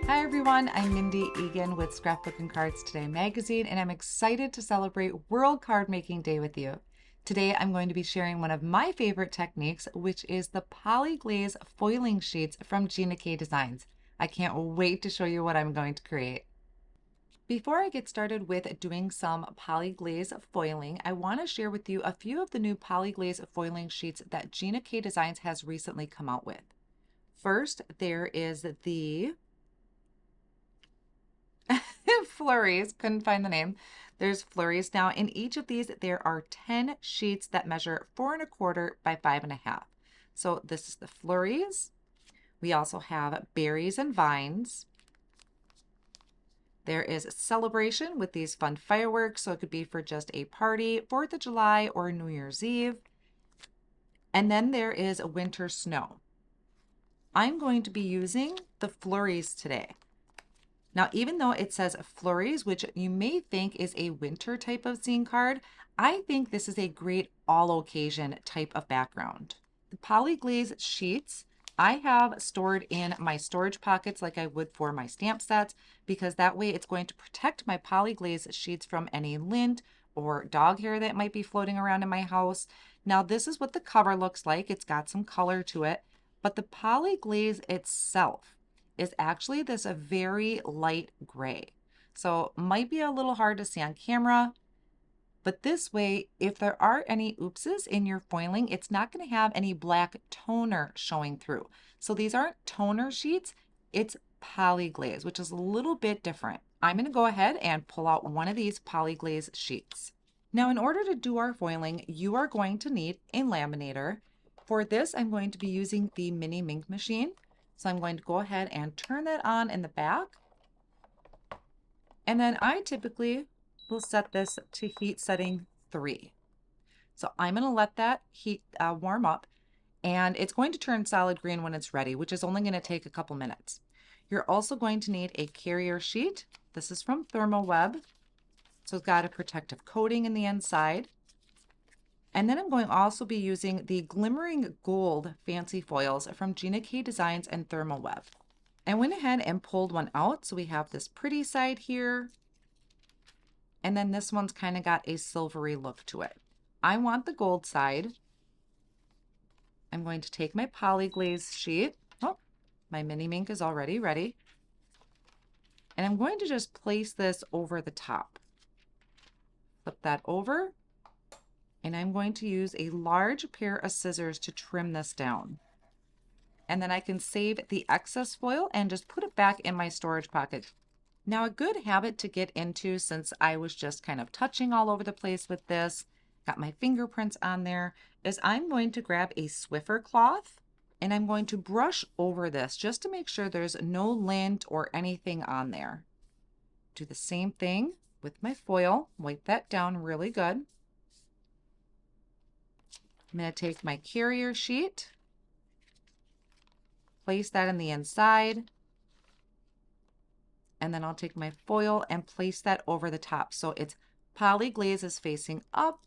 Hi everyone, I'm Mindy Eggen with Scrapbook and Cards Today magazine, and I'm excited to celebrate World Card Making Day with you. Today I'm going to be sharing one of my favorite techniques, which is the Poly-Glaze foiling sheets from Gina K designs. I can't wait to show you what I'm going to create. Before I get started with doing some Poly-Glaze foiling, I want to share with you a few of the new Poly-Glaze foiling sheets that Gina K Designs has recently come out with. First, there is the flurries, couldn't find the name. There's flurries. Now in each of these, there are 10 sheets that measure 4¼ by 5½. So this is the flurries. We also have berries and vines. There is a celebration with these fun fireworks. So it could be for just a party, 4th of July or New Year's Eve. And then there is a winter snow. I'm going to be using the flurries today. Now, even though it says flurries, which you may think is a winter type of scene card, I think this is a great all occasion type of background. The Poly-Glaze sheets I have stored in my storage pockets like I would for my stamp sets, because that way it's going to protect my Poly-Glaze sheets from any lint or dog hair that might be floating around in my house. Now, this is what the cover looks like. It's got some color to it, but the Poly-Glaze itself is actually this a very light gray. So might be a little hard to see on camera, but this way, if there are any oopses in your foiling, it's not going to have any black toner showing through. So these aren't toner sheets, it's Poly-Glaze, which is a little bit different. I'm going to go ahead and pull out one of these Poly-Glaze sheets. Now, in order to do our foiling, you are going to need a laminator. For this, I'm going to be using the mini ink machine. So I'm going to go ahead and turn that on in the back. And then I typically will set this to heat setting 3. So I'm going to let that heat warm up, and it's going to turn solid green when it's ready, which is only going to take a couple minutes. You're also going to need a carrier sheet. This is from Thermoweb. So it's got a protective coating in the inside. And then I'm going to also be using the Glimmering Gold fancy foils from Gina K Designs and Thermoweb. I went ahead and pulled one out. So we have this pretty side here. And then this one's kind of got a silvery look to it. I want the gold side. I'm going to take my Poly-Glaze sheet. Oh, my mini mink is already ready. And I'm going to just place this over the top. Flip that over. And I'm going to use a large pair of scissors to trim this down. And then I can save the excess foil and just put it back in my storage pocket. Now, a good habit to get into, since I was just kind of touching all over the place with this, got my fingerprints on there, is I'm going to grab a Swiffer cloth and I'm going to brush over this just to make sure there's no lint or anything on there. Do the same thing with my foil, wipe that down really good. I'm going to take my carrier sheet, place that in the inside, and then I'll take my foil and place that over the top. So it's Poly-Glaze is facing up,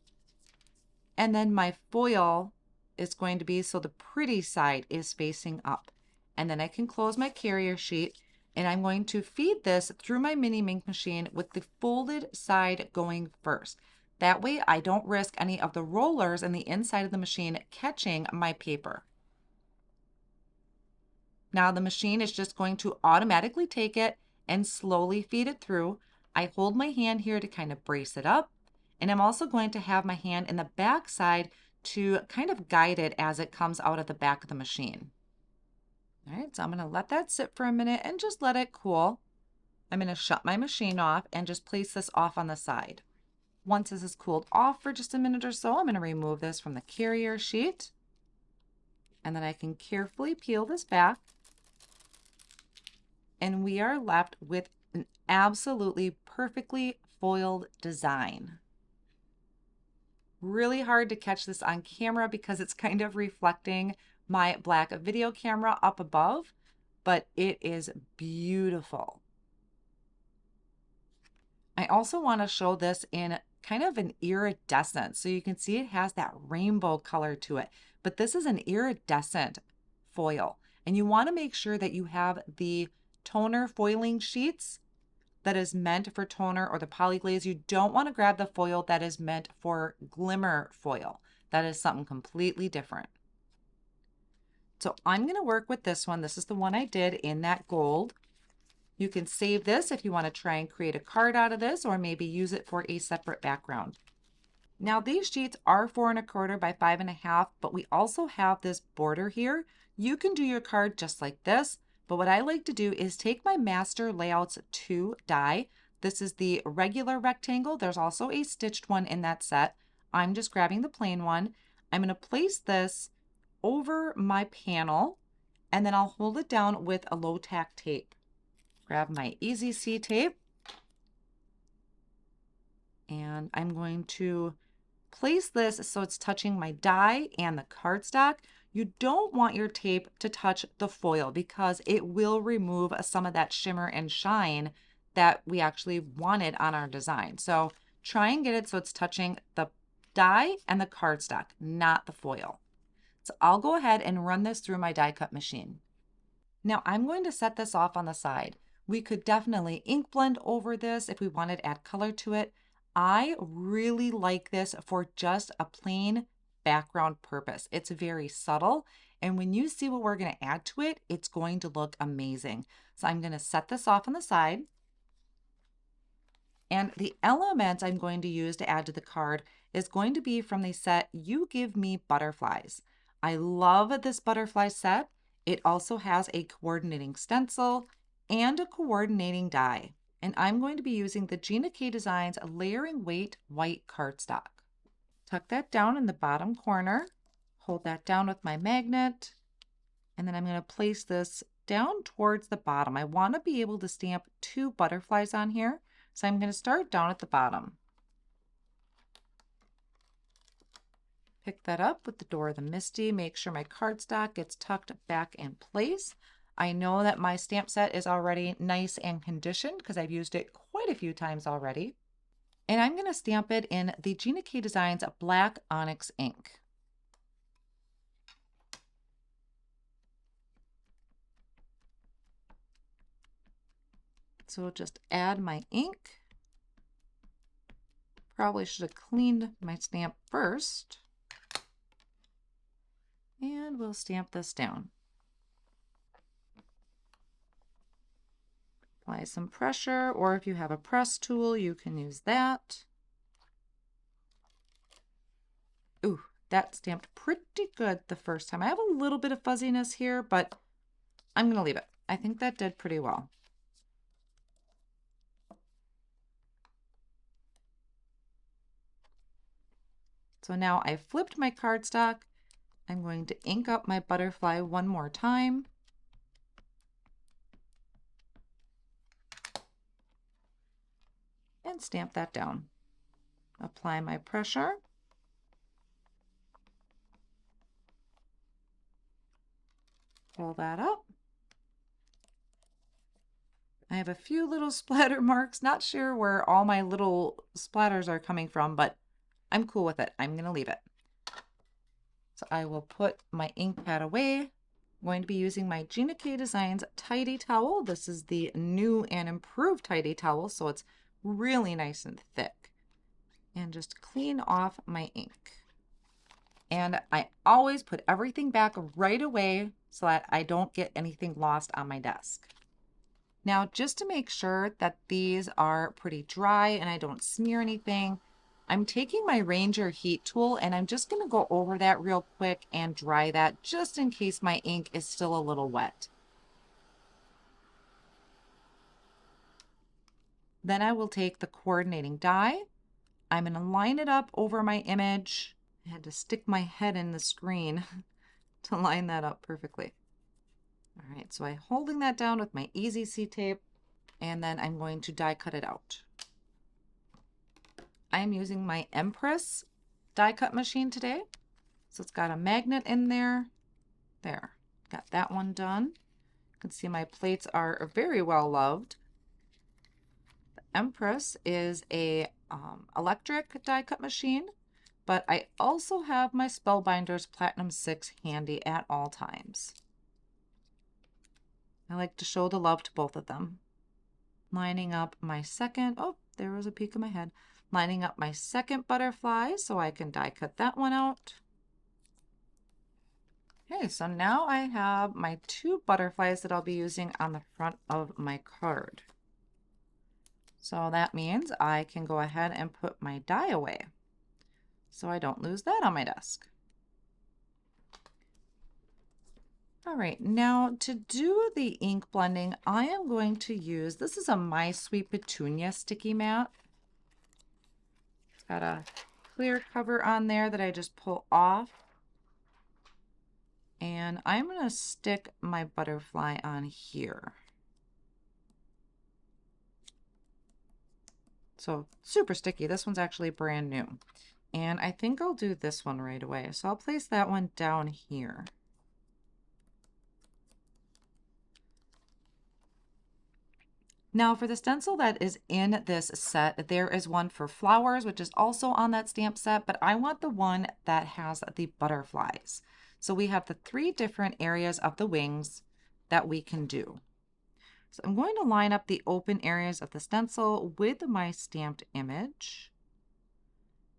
and then my foil is going to be so the pretty side is facing up. And then I can close my carrier sheet, and I'm going to feed this through my mini ink machine with the folded side going first. That way I don't risk any of the rollers in the inside of the machine catching my paper. Now the machine is just going to automatically take it and slowly feed it through. I hold my hand here to kind of brace it up, and I'm also going to have my hand in the back side to kind of guide it as it comes out of the back of the machine. All right, so I'm going to let that sit for a minute and just let it cool. I'm going to shut my machine off and just place this off on the side. Once this is cooled off for just a minute or so, I'm going to remove this from the carrier sheet. And then I can carefully peel this back. And we are left with an absolutely perfectly foiled design. Really hard to catch this on camera because it's kind of reflecting my black video camera up above, but it is beautiful. I also want to show this in kind of an iridescent. So you can see it has that rainbow color to it, but this is an iridescent foil. And you want to make sure that you have the toner foiling sheets that is meant for toner or the Poly-Glaze. You don't want to grab the foil that is meant for glimmer foil. That is something completely different. So I'm going to work with this one. This is the one I did in that gold. You can save this if you want to try and create a card out of this, or maybe use it for a separate background. Now these sheets are 4 1/4 by 5 1/2, but we also have this border here. You can do your card just like this, but what I like to do is take my Master Layouts 2 die. This is the regular rectangle. There's also a stitched one in that set. I'm just grabbing the plain one. I'm going to place this over my panel, and then I'll hold it down with a low tack tape. Grab my Easy C tape, and I'm going to place this so it's touching my die and the cardstock. You don't want your tape to touch the foil because it will remove some of that shimmer and shine that we actually wanted on our design. So try and get it so it's touching the die and the cardstock, not the foil. So I'll go ahead and run this through my die cut machine. Now I'm going to set this off on the side. We could definitely ink blend over this if we wanted to add color to it. I really like this for just a plain background purpose. It's very subtle, and when you see what we're going to add to it, it's going to look amazing. So I'm going to set this off on the side. And the element I'm going to use to add to the card is going to be from the set You Give Me Butterflies. I love this butterfly set. It also has a coordinating stencil and a coordinating die. And I'm going to be using the Gina K Designs Layering Weight White cardstock. Tuck that down in the bottom corner, hold that down with my magnet, and then I'm going to place this down towards the bottom. I want to be able to stamp 2 butterflies on here, so I'm going to start down at the bottom. Pick that up with the Door of the Misty, make sure my cardstock gets tucked back in place. I know that my stamp set is already nice and conditioned because I've used it quite a few times already. And I'm going to stamp it in the Gina K Designs Black Onyx ink. So just add my ink. Probably should have cleaned my stamp first. And we'll stamp this down. Apply some pressure, or if you have a press tool, you can use that. Ooh, that stamped pretty good the first time. I have a little bit of fuzziness here, but I'm going to leave it. I think that did pretty well. So now I flipped my cardstock. I'm going to ink up my butterfly one more time. And stamp that down. Apply my pressure. Pull that up. I have a few little splatter marks, not sure where all my little splatters are coming from, but I'm cool with it. I'm going to leave it. So I will put my ink pad away. I'm going to be using my Gina K Designs Tidy Towel. This is the new and improved Tidy Towel, so it's really nice and thick. And just clean off my ink. And I always put everything back right away so that I don't get anything lost on my desk. Now, just to make sure that these are pretty dry and I don't smear anything, I'm taking my Ranger heat tool and I'm just going to go over that real quick and dry that just in case my ink is still a little wet. Then I will take the coordinating die. I'm going to line it up over my image. I had to stick my head in the screen to line that up perfectly. All right, so I'm holding that down with my Easy C tape, and then I'm going to die cut it out. I am using my Empress die cut machine today. So it's got a magnet in there. There, got that one done. You can see my plates are very well loved. The Empress is a electric die cut machine, but I also have my Spellbinders Platinum 6 handy at all times. I like to show the love to both of them. Lining up my second, oh, there was a peek of my head. Lining up my second butterfly so I can die cut that one out. Okay, so now I have my 2 butterflies that I'll be using on the front of my card. So that means I can go ahead and put my die away so I don't lose that on my desk. All right, now to do the ink blending, I am going to use, this is a My Sweet Petunia sticky mat. It's got a clear cover on there that I just pull off. And I'm going to stick my butterfly on here. So super sticky. This one's actually brand new. And I think I'll do this one right away. So I'll place that one down here. Now for the stencil that is in this set, there is one for flowers, which is also on that stamp set, but I want the one that has the butterflies. So we have the 3 different areas of the wings that we can do. So I'm going to line up the open areas of the stencil with my stamped image.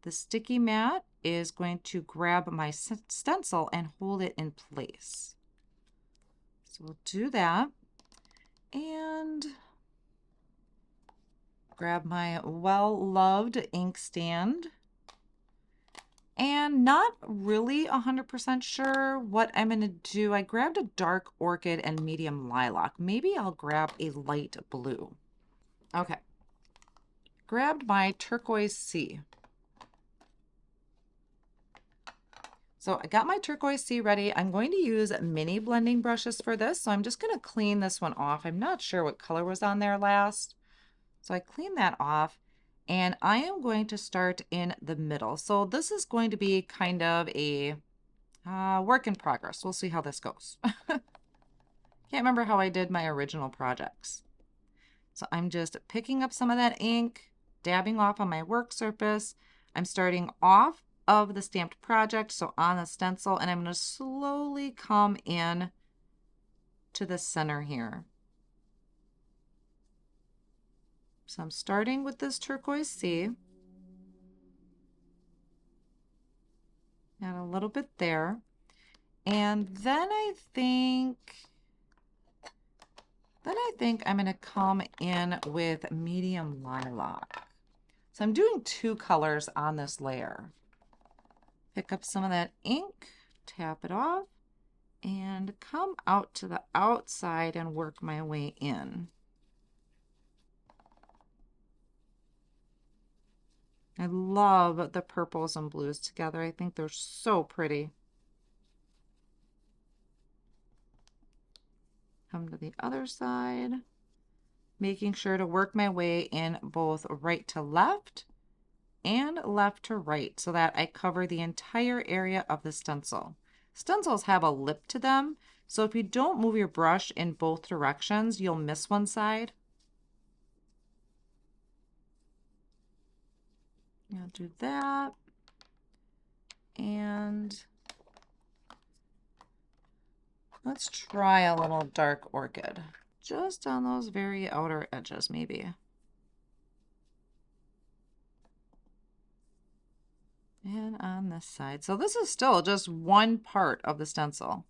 The sticky mat is going to grab my stencil and hold it in place. So we'll do that. And grab my well-loved ink stand. And not really 100% sure what I'm going to do. I grabbed a dark orchid and medium lilac. Maybe I'll grab a light blue. Okay. Grabbed my turquoise sea. So I got my turquoise sea ready. I'm going to use mini blending brushes for this. So I'm just going to clean this one off. I'm not sure what color was on there last. So I clean that off. And I am going to start in the middle. So this is going to be kind of a work in progress. We'll see how this goes. Can't remember how I did my original projects. So I'm just picking up some of that ink, dabbing off on my work surface. I'm starting off of the stamped project, so on the stencil, and I'm going to slowly come in to the center here. So I'm starting with this turquoise sea. Add a little bit there. And then I think I'm going to come in with medium lilac. So I'm doing 2 colors on this layer. Pick up some of that ink, tap it off, and come out to the outside and work my way in. I love the purples and blues together. I think they're so pretty. Come to the other side, making sure to work my way in both right to left and left to right so that I cover the entire area of the stencil. Stencils have a lip to them, so if you don't move your brush in both directions, you'll miss one side. I'll do that. And let's try a little dark orchid. Just on those very outer edges, maybe. And on this side. So this is still just one part of the stencil.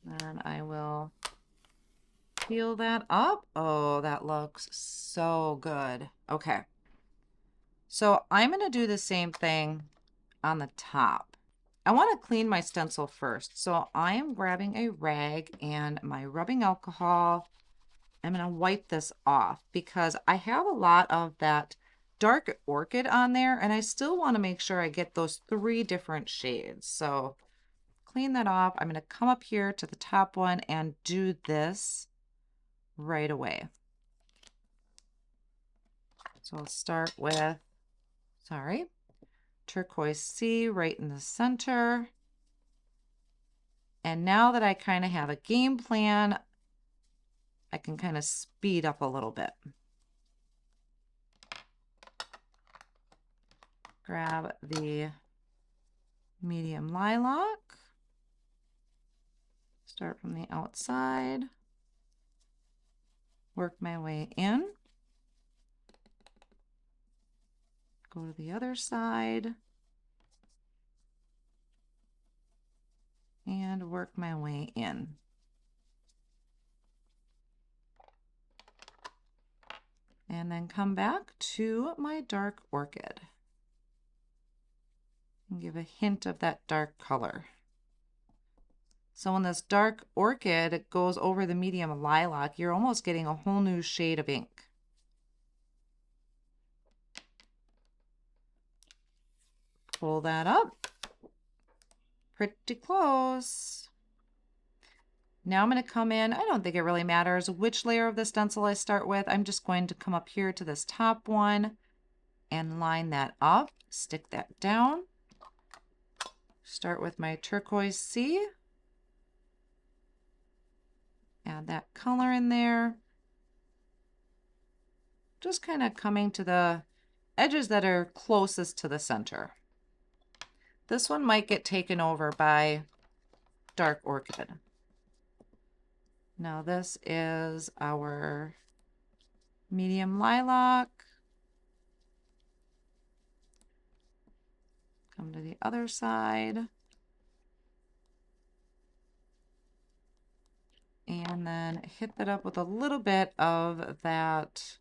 Then I will peel that up. Oh, that looks so good. Okay. So I'm going to do the same thing on the top. I want to clean my stencil first. So I am grabbing a rag and my rubbing alcohol. I'm going to wipe this off because I have a lot of that dark orchid on there and I still want to make sure I get those 3 different shades. So clean that off. I'm going to come up here to the top one and do this right away. So I'll start with, turquoise sea right in the center. And now that I kind of have a game plan, I can kind of speed up a little bit. Grab the medium lilac. Start from the outside, work my way in, go to the other side, and work my way in. And then come back to my dark orchid and give a hint of that dark color. So when this dark orchid goes over the medium lilac, you're almost getting a whole new shade of ink. Pull that up. Pretty close. Now I'm going to come in. I don't think it really matters which layer of the stencil I start with. I'm just going to come up here to this top one and line that up. Stick that down. Start with my turquoise C. Add that color in there. Just kind of coming to the edges that are closest to the center. This one might get taken over by dark orchid. Now this is our medium lilac. Come to the other side. And then hit that up with a little bit of that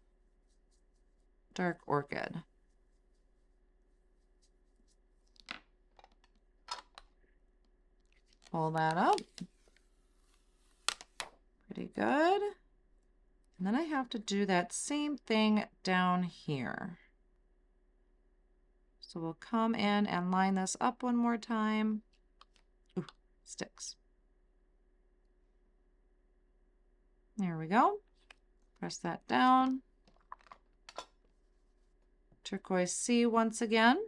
dark orchid. Pull that up. Pretty good. And then I have to do that same thing down here. So we'll come in and line this up one more time. Ooh, sticks. There we go. Press that down. Turquoise C once again.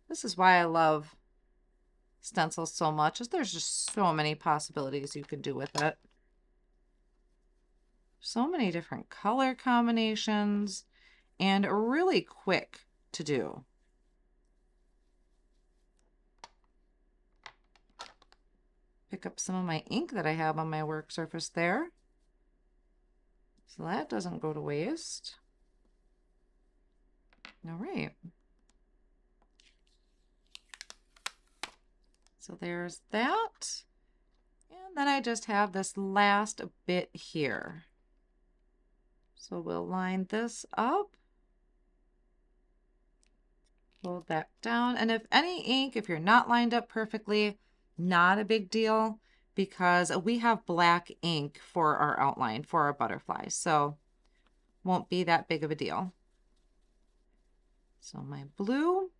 This is why I love stencils so much, is there's just so many possibilities you can do with it. So many different color combinations and really quick to do. Pick up some of my ink that I have on my work surface there. So that doesn't go to waste. All right. So there's that. And then I just have this last bit here. So we'll line this up. Hold that down. And if any ink, if you're not lined up perfectly, not a big deal, because we have black ink for our outline, for our butterfly. So won't be that big of a deal. So my blue,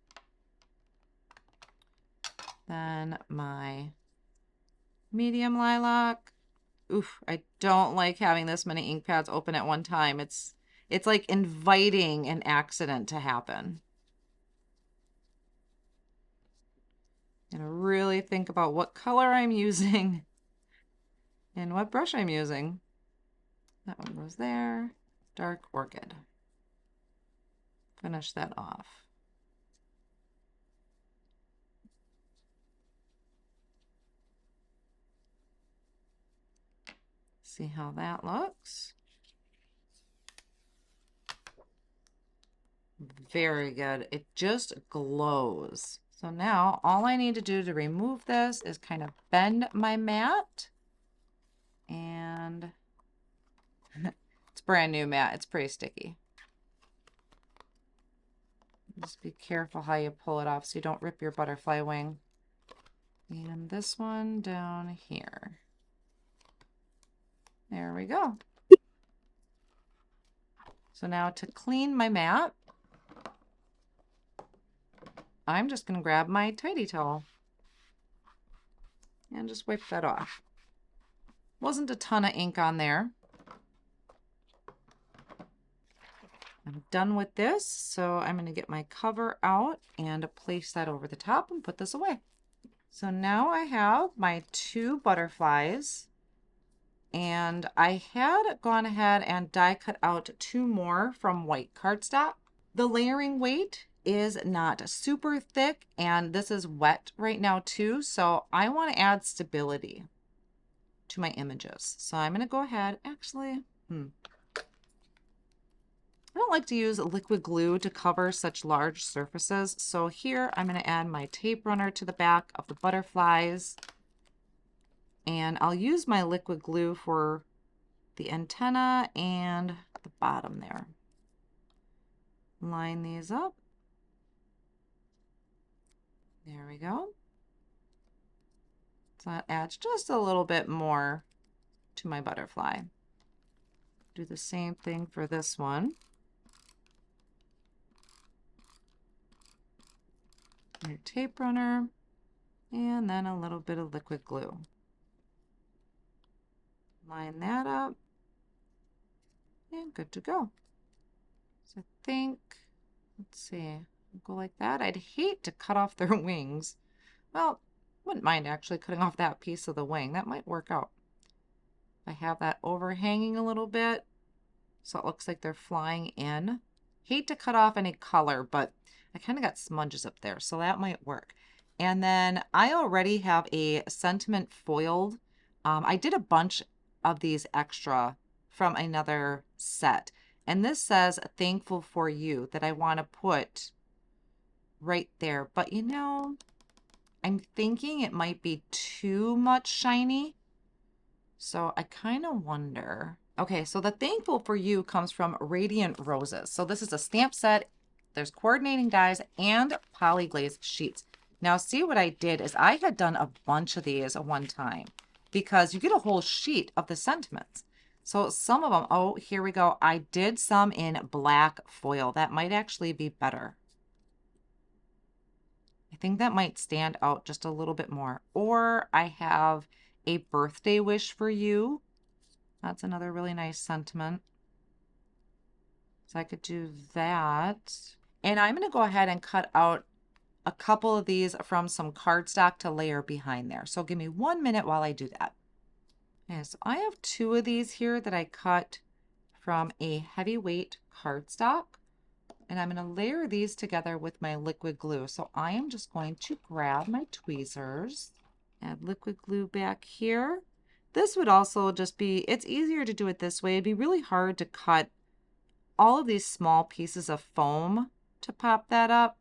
then my medium lilac. Oof, I don't like having this many ink pads open at one time. It's like inviting an accident to happen. I'm gonna really think about what color I'm using and what brush I'm using. That one goes there. Dark orchid. Finish that off. See how that looks. Very good. It just glows. So now all I need to do to remove this is kind of bend my mat, and it's brand new mat. It's pretty sticky. Just be careful how you pull it off so you don't rip your butterfly wing. And this one down here. There we go. So now to clean my mat, I'm just going to grab my tidy towel and just wipe that off. Wasn't a ton of ink on there. I'm done with this, so I'm going to get my cover out and place that over the top and put this away. So now I have my 2 butterflies, and I had gone ahead and die cut out 2 more from white cardstock. The layering weight is not super thick, and this is wet right now too, so I want to add stability to my images. So I'm going to go ahead, actually, I don't like to use liquid glue to cover such large surfaces. So here I'm going to add my tape runner to the back of the butterflies. And I'll use my liquid glue for the antenna and the bottom there. Line these up. There we go. So that adds just a little bit more to my butterfly. Do the same thing for this one. Your tape runner, and then a little bit of liquid glue. Line that up, and good to go. So I think, let's see, go like that. I'd hate to cut off their wings. Well, wouldn't mind actually cutting off that piece of the wing. That might work out. I have that overhanging a little bit, so it looks like they're flying in. Hate to cut off any color, but I kind of got smudges up there, so that might work. And then I already have a sentiment foiled. I did a bunch of these extra from another set. And this says, thankful for you, that I want to put right there. But you know, I'm thinking it might be too much shiny. So I kind of wonder. Okay, so the thankful for you comes from Radiant Roses. So this is a stamp set. There's coordinating dies and Poly-Glaze sheets. Now see what I did is I had done a bunch of these at one time because you get a whole sheet of the sentiments. So some of them, oh, here we go. I did some in black foil. That might actually be better. I think that might stand out just a little bit more. Or I have a birthday wish for you. That's another really nice sentiment. So I could do that. And I'm going to go ahead and cut out a couple of these from some cardstock to layer behind there. So give me 1 minute while I do that. Okay, so I have 2 of these here that I cut from a heavyweight cardstock. And I'm going to layer these together with my liquid glue. So I am just going to grab my tweezers, add liquid glue back here. This would also just be, it's easier to do it this way. It'd be really hard to cut all of these small pieces of foam to pop that up.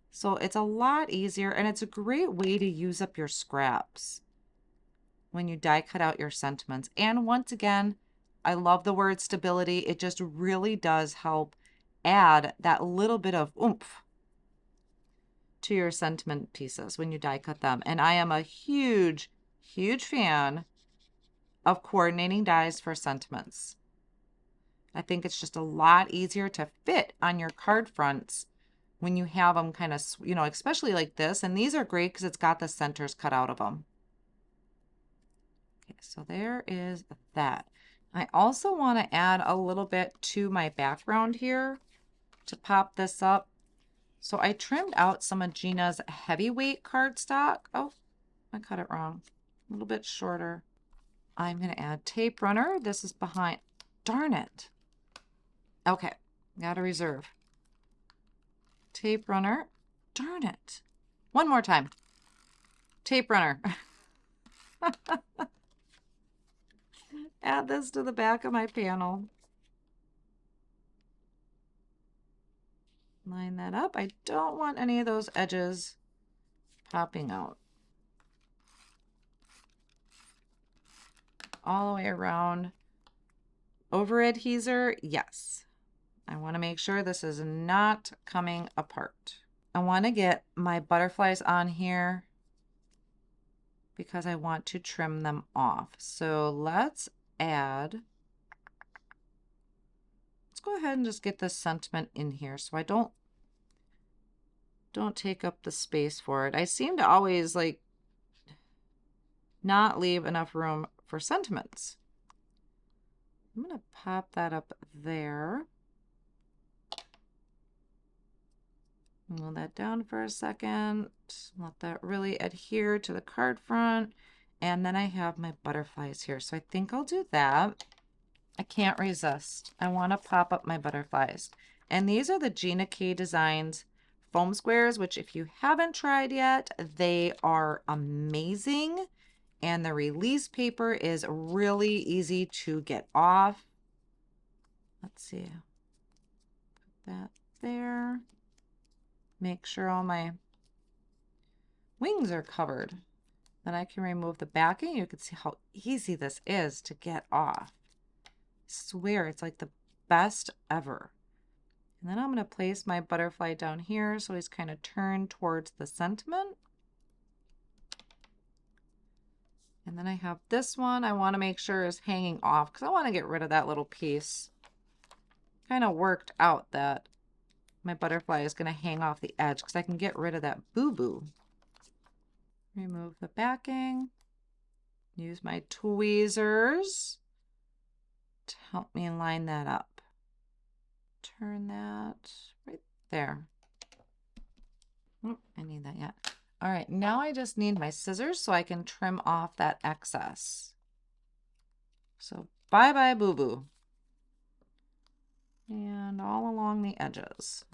So it's a lot easier, and it's a great way to use up your scraps when you die cut out your sentiments. And once again, I love the word stability. It just really does help add that little bit of oomph to your sentiment pieces when you die cut them. And I am a huge, huge fan of coordinating dies for sentiments. I think it's just a lot easier to fit on your card fronts when you have them kind of, you know, especially like this. And these are great because it's got the centers cut out of them. Okay, so there is that. I also want to add a little bit to my background here to pop this up. So I trimmed out some of Gina's heavyweight cardstock. Oh, I cut it wrong. A little bit shorter. I'm going to add tape runner. This is behind. Darn it. Okay, got to reserve. Tape runner. Darn it. One more time. Tape runner. Add this to the back of my panel. Line that up. I don't want any of those edges popping out. All the way around. Over adhesive, yes. I want to make sure this is not coming apart. I want to get my butterflies on here because I want to trim them off. So let's add, let's go ahead and just get this sentiment in here so I don't take up the space for it. I seem to always like not leave enough room for sentiments. I'm going to pop that up there. Hold that down for a second. Let that really adhere to the card front. And then I have my butterflies here. So I think I'll do that. I can't resist. I want to pop up my butterflies. And these are the Gina K designs. foam squares, which if you haven't tried yet, they are amazing. And the release paper is really easy to get off. Let's see. Put that there. Make sure all my wings are covered. Then I can remove the backing. You can see how easy this is to get off. I swear it's like the best ever. And then I'm going to place my butterfly down here so he's kind of turned towards the sentiment. And then I have this one I want to make sure is hanging off because I want to get rid of that little piece. Kind of worked out that my butterfly is going to hang off the edge because I can get rid of that boo-boo. Remove the backing. Use my tweezers to help me line that up. Turn that right there. Oh, I need that yet. All right, now I just need my scissors so I can trim off that excess. So bye-bye boo-boo. And all along the edges.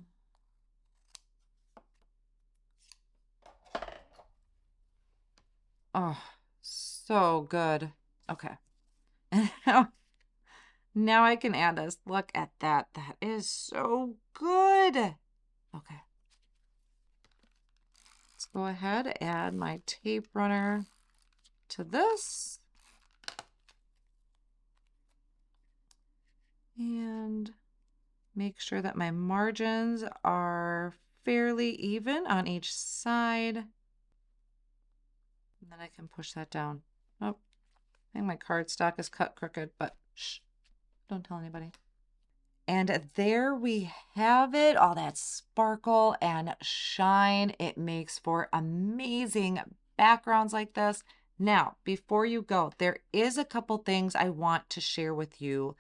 Oh, so good. Okay. Now I can add this. Look at that. That is so good. Okay. Let's go ahead, add my tape runner to this. And make sure that my margins are fairly even on each side. And then I can push that down. Oh, I think my cardstock is cut crooked, but shh, don't tell anybody. And there we have it, all that sparkle and shine. It makes for amazing backgrounds like this. Now, before you go, there is a couple things I want to share with you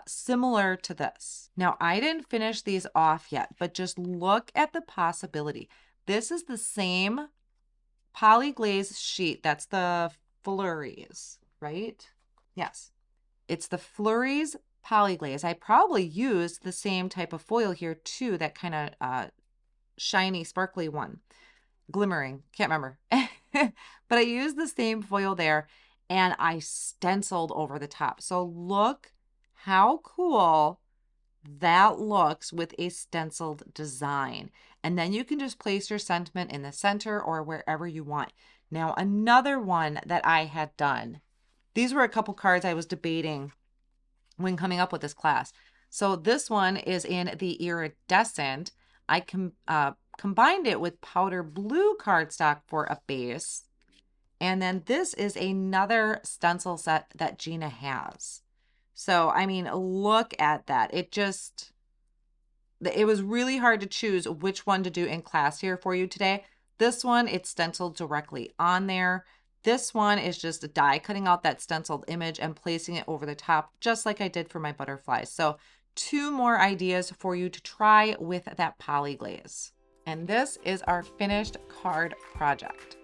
similar to this. Now, I didn't finish these off yet, but just look at the possibility. This is the same Poly-Glaze sheet. That's the Flurries, right? Yes. It's the Flurries Poly-Glaze. I probably used the same type of foil here too, that kind of shiny, sparkly one. Glimmering, can't remember. But I used the same foil there and I stenciled over the top. So look how cool that looks with a stenciled design. And then you can just place your sentiment in the center or wherever you want. Now, another one that I had done, these were a couple cards I was debating when coming up with this class. So this one is in the iridescent. I combined it with powder blue cardstock for a base. And then this is another stencil set that Gina has. So, I mean, look at that. It was really hard to choose which one to do in class here for you today. This one, it's stenciled directly on there. This one is just a die cutting out that stenciled image and placing it over the top, just like I did for my butterflies. So 2 more ideas for you to try with that Poly-Glaze. And this is our finished card project.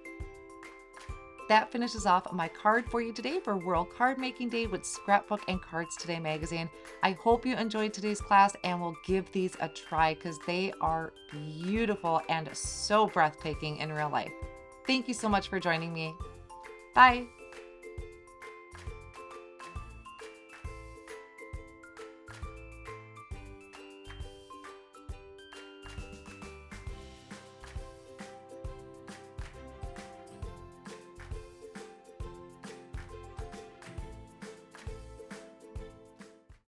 That finishes off my card for you today for World Card Making Day with Scrapbook and Cards Today magazine. I hope you enjoyed today's class and will give these a try because they are beautiful and so breathtaking in real life. Thank you so much for joining me. Bye.